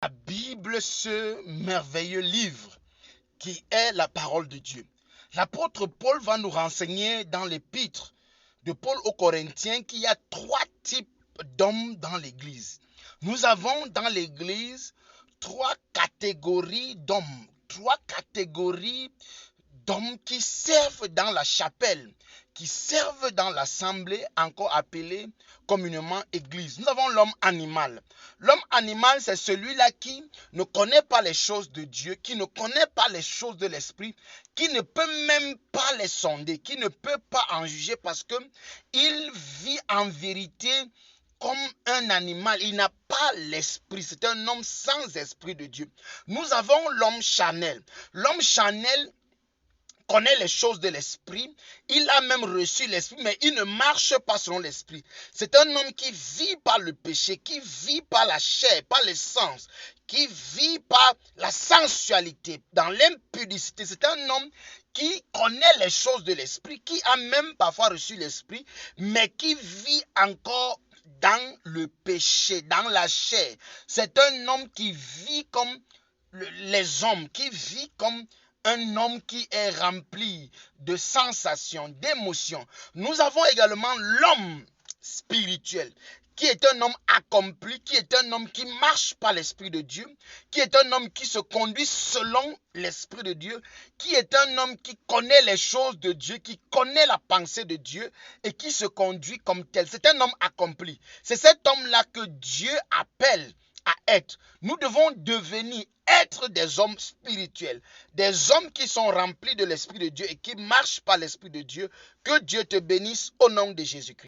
la Bible, ce merveilleux livre qui est la parole de Dieu. L'apôtre Paul va nous renseigner dans l'épître de Paul aux Corinthiens qu'il y a 3 types d'hommes dans l'Église. Nous avons dans l'Église 3 catégories d'hommes, 3 catégories d'hommes qui servent dans la chapelle, qui servent dans l'assemblée, encore appelée communément Église. Nous avons l'homme animal. L'homme animal, c'est celui-là qui ne connaît pas les choses de Dieu, qui ne connaît pas les choses de l'esprit, qui ne peut même pas les sonder, qui ne peut pas en juger parce qu'il vit en vérité comme un animal. Il n'a pas l'esprit. C'est un homme sans esprit de Dieu. Nous avons l'homme charnel. L'homme charnel connaît les choses de l'esprit, il a même reçu l'esprit, mais il ne marche pas selon l'esprit. C'est un homme qui vit par le péché, qui vit par la chair, par les sens, qui vit par la sensualité, dans l'impudicité. C'est un homme qui connaît les choses de l'esprit, qui a même parfois reçu l'esprit, mais qui vit encore dans le péché, dans la chair. C'est un homme qui vit comme les hommes, qui vit comme un homme qui est rempli de sensations, d'émotions. Nous avons également l'homme spirituel, qui est un homme accompli, qui est un homme qui marche par l'Esprit de Dieu, qui est un homme qui se conduit selon l'Esprit de Dieu, qui est un homme qui connaît les choses de Dieu, qui connaît la pensée de Dieu et qui se conduit comme tel. C'est un homme accompli. C'est cet homme-là que Dieu appelle à être. Nous devons devenir être des hommes spirituels, des hommes qui sont remplis de l'Esprit de Dieu et qui marchent par l'Esprit de Dieu. Que Dieu te bénisse au nom de Jésus-Christ.